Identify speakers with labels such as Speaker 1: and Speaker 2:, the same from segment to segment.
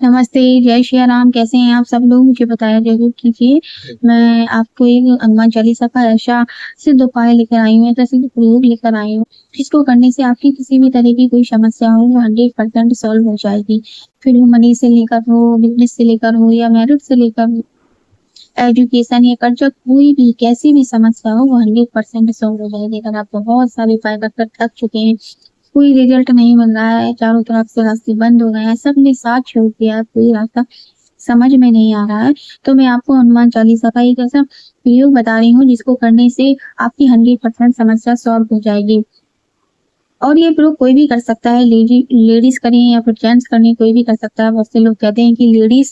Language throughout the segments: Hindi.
Speaker 1: नमस्ते, जय श्री राम। कैसे हैं आप सब लोग? मुझे बताया ज़रूर कीजिए। मैं आपको एक हनुमान चालीसा का ऐसा सिद्ध उपाय लेकर आई हूँ, ऐसा सिद्ध प्रयोग लेकर आई हूँ, जिसको करने से आपकी किसी भी तरह की कोई समस्या हो, वो 100% सॉल्व हो जाएगी। फिर वो मनी से लेकर हो, बिज़नेस से लेकर हो या मैरिज से लेकर हो, एजुकेशन या कर्जा, कोई भी कैसी भी समस्या हो, वो 100% सॉल्व हो जाएगी। अगर आप बहुत सारे उपाय कर कर थक चुके हैं, कोई रिजल्ट नहीं मिल रहा है, चारों तरफ से रास्ते बंद हो गए हैं, सबने साथ छोड़ दिया है, कोई रास्ता समझ में नहीं आ रहा है, तो मैं आपको हनुमान चालीसा का एक ऐसा प्रयोग बता रही हूँ, जिसको करने से आपकी 100% समस्या सॉल्व हो जाएगी। और ये प्रयोग कोई भी कर सकता है, लेडीज़ करें या फिर जेंट्स करें, कोई भी कर सकता है। बहुत से लोग कहते हैं कि लेडीज़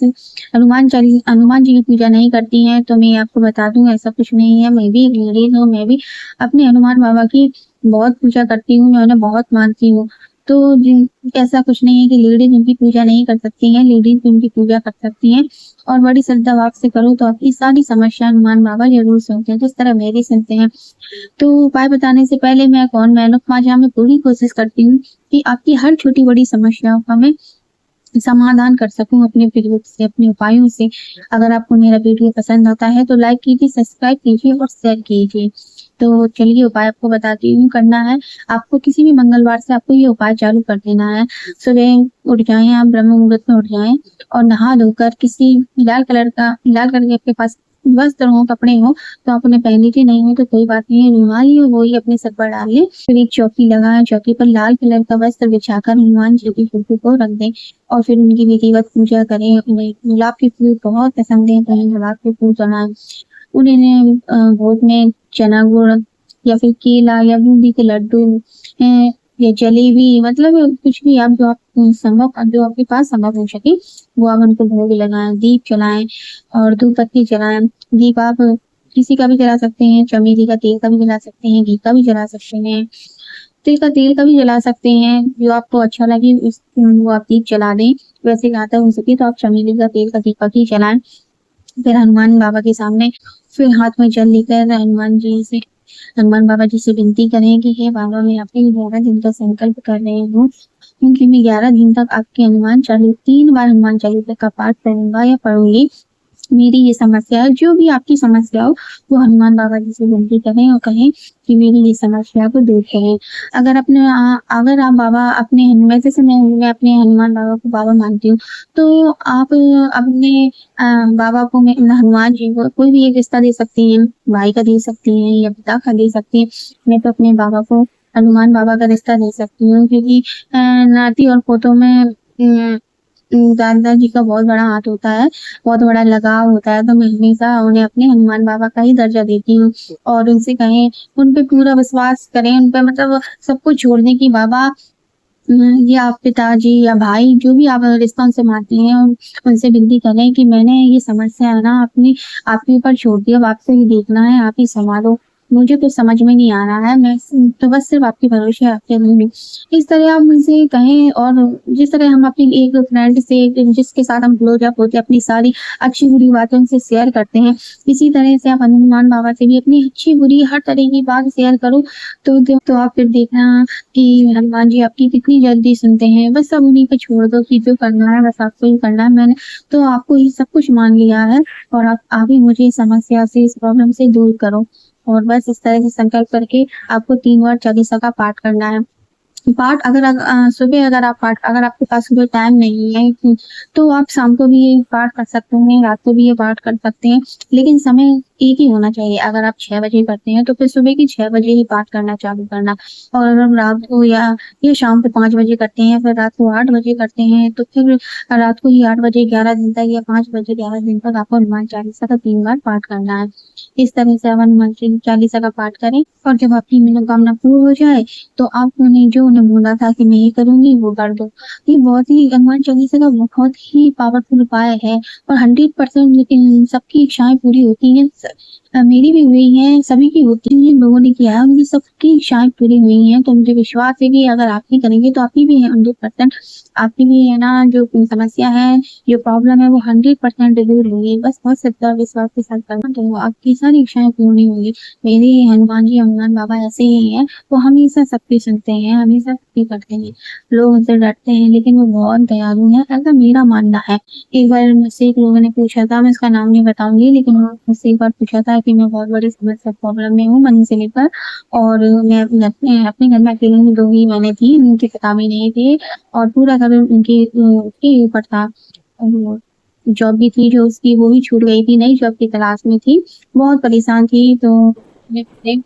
Speaker 1: हनुमान जी की पूजा नहीं करती हैं, तो मैं आपको बता दूँ ऐसा कुछ नहीं है। मैं भी एक लेडीज़ हूँ, मैं भी अपने हनुमान बाबा की बहुत पूजा करती हूँ, मैं उन्हें बहुत मानती हूँ। तो जिन ऐसा कुछ नहीं है कि लेडीज़ उनकी पूजा नहीं कर सकती हैं, लेडीज़ भी उनकी पूजा कर सकती हैं और बड़ी श्रद्धा भाव से करो तो आपकी सारी समस्या हनुमान बाबा ज़रूर सुनते हैं, जिस तरह मेरी सुनते हैं। तो उपाय बताने से पहले मैं कौन मैं जहाँ मैं पूरी कोशिश करती हूँ कि आपकी हर छोटी-बड़ी समस्याओं का मैं समाधान कर सकूँ अपने प्रयोग से, अपने उपायों से। अगर आपको मेरा वीडियो पसंद आता है तो लाइक कीजिए, सब्सक्राइब कीजिए और शेयर कीजिए। तो चलिए उपाय आपको बताती हूँ। करना है आपको किसी भी मंगलवार से आपको ये उपाय चालू कर देना है। सुबह उठ जाएँ आप, ब्रह्म मुहूर्त में उठ जाएँ और नहा धोकर किसी लाल कलर के आपके पास वस्त्र हो, कपड़े हों तो आप उन्हें पहन लीजिए, नहीं हो तो कोई बात नहीं है, रुमाल ही हो वो ही अपने सर पर डाल लें। फिर एक चौकी लगाएँ, चौकी पर लाल कलर का वस्त्र बिछाकर हनुमान जी की फोटो को रख दें और फिर उनकी विधिवत पूजा करें। उन्हें गुलाब के फूल बहुत पसंद हैं, तो उन्हें गुलाब के फूल चढ़ाएँ। उन्हें भोग में चना गुड़ या फिर केला या बूंदी के लड्डू या जलेबी, मतलब कुछ भी आप जो आपके पास संभव हो सके, वो आप उनको भोग लगाएँ, दीप जलाएँ और धूप बत्ती जलाएँ। दीप आप किसी का भी जला सकते हैं, चमेली का तेल का भी जला सकते हैं, घी का भी जला सकते हैं, तिल का तेल का भी जला सकते हैं, जो आपको अच्छा लगे वो आप दीप जला दें। वैसे ज़्यादा हो सके तो आप चमेली का तेल का दीपक ही जलाएँ। फिर हनुमान बाबा के सामने फिर हाथ में जल लेकर हनुमान बाबा जी से विनती करें कि हे बाबा, मैं आपके 11 दिन का संकल्प कर रही हूँ, क्योंकि मैं 11 दिन तक आपके 3 बार हनुमान चालीसा का पाठ करूँगा या पढ़ूँगी। मेरी ये समस्या है, जो भी आपकी समस्या हो, वो हनुमान बाबा जी से विनती करें और कहें कि मेरी ये समस्या को दूर करें। अगर आप बाबा अपने जैसे मैं अपने हनुमान बाबा को बाबा मानती हूँ, तो आप अपने बाबा को मैं हनुमान जी को कोई भी एक रिश्ता दे सकती हैं, भाई का दे सकती हैं या पिता का दे सकती हैं। मैं तो अपने बाबा को हनुमान बाबा का रिश्ता दे सकती हूँ, क्योंकि नाती और पोतों में दादा जी का बहुत बड़ा हाथ होता है, बहुत बड़ा लगाव होता है, तो मैं हमेशा उन्हें अपने हनुमान बाबा का ही दर्जा देती हूँ और उनसे कहें, उन पे पूरा विश्वास करें, उन पे मतलब सब कुछ छोड़ दें कि बाबा या पिताजी या भाई, जो भी आप रिश्ता उनसे मानते हैं, उनसे विनती करें कि मैंने ये समस्या है ना आपके ऊपर छोड़ दी, अब आपसे ही देखना है, आप ही सँभालो। मुझे कुछ समझ में नहीं आ रहा है, मैं तो बस सिर्फ़ आपके भरोसे आपके हूँ। इस तरह आप उनसे कहें और जिस तरह हम अपनी एक फ्रेंड से जिसके साथ हम क्लोज़ अप होते हैं, अपनी सारी अच्छी-बुरी बातें उनसे शेयर करते हैं, इसी तरह से आप हनुमान बाबा से भी अपनी अच्छी-बुरी हर तरह की बात शेयर करो, तो आप फिर देखना कि हनुमान जी आपकी कितनी जल्दी सुनते हैं। बस अब उन्हीं पे छोड़ दो कि जो करना है बस आपको ही करना है। मैंने तो आपको ही सब कुछ मान लिया है और आप ही मुझे इस समस्या से, इस प्रॉब्लम से दूर करो। और बस इस तरह से संकल्प करके आपको 3 बार चालीसा का पाठ करना है। सुबह अगर आपके पास सुबह टाइम नहीं है, तो आप शाम को भी ये पाठ कर सकते हैं, रात को भी ये पाठ कर सकते हैं, लेकिन समय एक ही होना चाहिए। अगर आप 6 बजे करते हैं, तो फिर सुबह के 6 बजे ही पाठ करना चालू करना और अगर रात को या शाम को 5 बजे करते हैं, फिर रात को 8 बजे करते हैं, तो फिर रात को ही 8 बजे 11 दिन तक या 5 बजे 11 दिन तक आपको हनुमान चालीसा का 3 बार पाठ करना है। इस तरह से आप हनुमान चालीसा का पाठ करें और जब आपकी मनोकामना पूर्ण हो जाए, तो आप उन्हें बोला था कि मैं ये करूँगी, वो कर दो। ये बहुत ही हनुमान चालीसा का बहुत ही पावरफुल उपाय है और 100% इन सबकी इच्छाएँ पूरी होती हैं। मेरी भी हुई है, सभी की होती है, जिन लोगों ने किया है उनकी सबकी इच्छाएँ पूरी हुई हैं। तो मुझे विश्वास है कि अगर आप भी करेंगे तो आपकी भी 100% आपकी भी है ना जो समस्या है, जो प्रॉब्लम है वो 100% दूर होगी। बस बहुत सच्चा विश्वास के साथ करना तो आपकी सारी इच्छाएँ पूरी होंगी। मेरे हनुमान जी, हनुमान बाबा ऐसे ही हैं, वो हमेशा सबकी सुनते हैं, हमेशा सबकी करते हैं। लोग उनसे डरते हैं लेकिन वो बहुत दयालु हैं, ऐसा मेरा मानना है। एक बार मुझसे एक लोगों ने पूछा था, मैं उसका नाम नहीं बताऊँगी, लेकिन उन्होंने मुझसे एक बार पूछा था कि मैं बहुत बड़ी समस्या प्रॉब्लम में हूँ मनी से लेकर, और मैं अपने घर में अकेले ही 2 ही मैंने थी, उनकी किताबें नहीं थी और पूरा घर उनके ऊपर था। जॉब भी थी जो उसकी वो भी छूट गई थी, नई जॉब की तलाश में थी, बहुत परेशान थी। तो मैं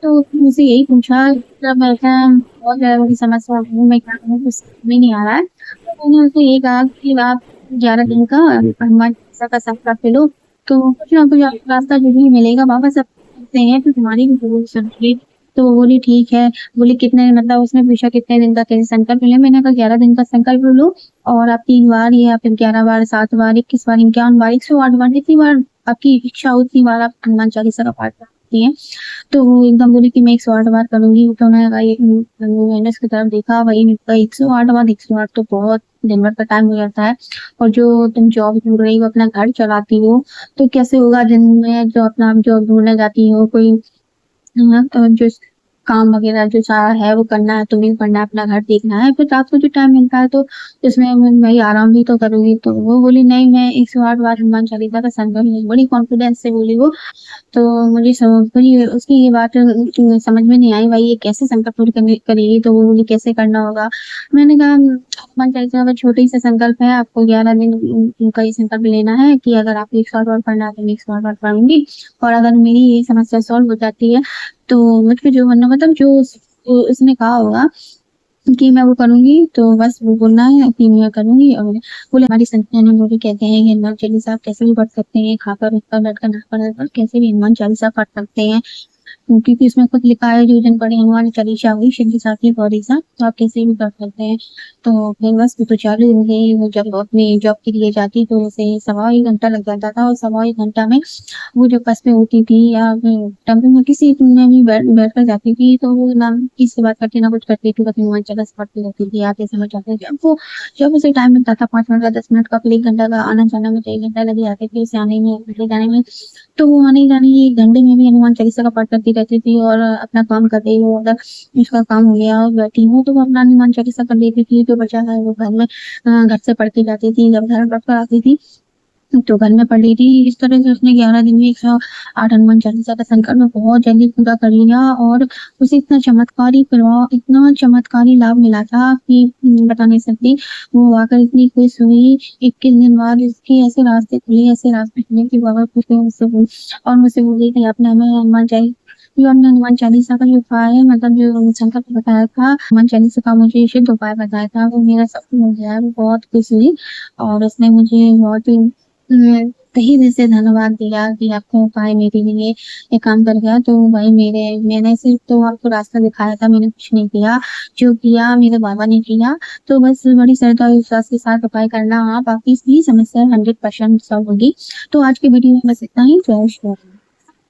Speaker 1: तो मुझसे यही पूछा जब मैं क्या बहुत ज़्यादा बड़ी समस्या हूँ, मैं क्या करूँ कुछ समझ में नहीं आ रहा है। तो मैंने उनसे यही कहा कि आप 11 दिन का हनुमान चालीसा का सप्ताह ले लो, तो कुछ ना कुछ आपको रास्ता ज़रूर मिलेगा। बाबा सब कहते हैं तो तुम्हारी भी ज़रूर सुनेंगे। तो वो बोली ठीक है, बोली कितने मतलब उसने पूछा कितने दिन का कैसे संकल्प लें? मैंने कहा 11 दिन का संकल्प लो और आप 3 बार या फिर 11 बार, 7 बार, 21 बार, 51 बार, 108 बार जितनी बार आपकी इच्छा हो उतनी बार आप हनुमान चालीसा का पाठ कर सकती हैं। तो वो एकदम बोली कि मैं 108 बार करूँगी, तो मैंने कहा मैंने उसकी तरफ देखा, वही मैंने कहा 108 बार, 108 तो बहुत दिन भर का टाइम हो जाता है और जो तुम जॉब ढूँढ रही हो, अपना घर चलाती हो, तो कैसे होगा दिन में जो अपना आप जॉब ढूँढने जाती हो, कोई जो काम वगैरह जो सारा है वो करना है, तुम्हें करना है, अपना घर देखना है, फिर रात को जो टाइम मिलता है तो उसमें मैं आराम भी तो करूँगी। तो वो बोली नहीं मैं 108 बार हनुमान चालीसा का संकल्प लूँगी, बड़ी कॉन्फिडेंस से बोली वो। तो मुझे मुझे उसकी ये बात समझ में नहीं आई, भाई ये कैसे संकल्प पूरी करेगी, तो वो बोली कैसे करना होगा। मैंने कहा हनुमान चालीसा का छोटा ही सा संकल्प है, आपको 11 दिन का ही संकल्प लेना है कि अगर आपको 108 बार पढ़ना है तो मैं 108 बार पढ़ूँगी और अगर मेरी ये समस्या सॉल्व हो जाती है तो मुझ पे जो बनना मतलब जो उसने कहा होगा कि मैं वो करूँगी, तो बस वो बोलना है कि मैं करूँगी। और बोले हमारी संस्था में वो भी कहते हैं कि हनुमान चालीसा आप कैसे भी पढ़ सकते हैं, खाकर, उठकर, बैठकर, नहाकर, कैसे भी हनुमान चालीसा पढ़ सकते हैं। क्योंकि इसमें खुद लिखा है जो जन पढ़े हनुमान चालीसा हुई सिद्धि साखी गौरीसा, तो आप कैसे भी कर सकते हैं। तो फिर बस वो तो चालू हो गई, वो जब अपनी जॉब के लिए जाती तो उसे 1.25 घंटा लग जाता था और 1.25 घंटा में वो जो बस में होती थी या टेम्पो में किसी में भी बैठ कर जाती थी, तो वो ना किसी से बात करती ना कुछ करती थी, बस हनुमान चालीसा पढ़ती रहती थी, आते समय जाते जब उसे टाइम मिलता था 5 मिनट का, 10 मिनट का, फिर 1 घंटा का आना-जाना में, तो 1 घंटा लग जाते थे उसे आने में, ले जाने में। तो वो आने-जाने 1 घंटे में भी हनुमान चालीसा का पाठ करती रहती थी और अपना काम कर रही हो, अगर उसका काम हो गया और बैठी हूँ, तो वो अपना हनुमान चालीसा कर लेती थी, जो बचा है वो घर में घर से पढ़ के जाती थी, जब घर लौट कर आती थी, तो घर में पढ़ ली थी। इस तरह से उसने 11 दिन में 108 हनुमान चालीसा का संकल्प बहुत जल्दी पूरा कर लिया और उसे इतना चमत्कारी लाभ मिला था कि बता नहीं सकती। वो आकर इतनी खुश हुई, 21 दिन बाद उसके ऐसे रास्ते खुले कि बाबा खुश हुए मुझसे बोली कि आपने हमें हनुमान चालीसा का जो उपाय है मतलब जो संकल्प बताया था, हनुमान चालीसा का मुझे शुद्ध उपाय बताया था, वो मेरा सफल हो गया है। वो बहुत खुश हुई और उसने मुझे बहुत तहे दिल से धन्यवाद दिया कि आपका उपाय मेरे लिए ये काम कर गया। तो भाई मैंने सिर्फ़ तो आपको रास्ता दिखाया था, मैंने कुछ नहीं किया। जो किया मेरे बाबा ने किया। तो बस बड़ी श्रद्धा और विश्वास के साथ उपाय करना, आप आपकी भी समस्या 100% सॉल्व होगी। तो आज की वीडियो में बस इतना ही। जय श्री राम।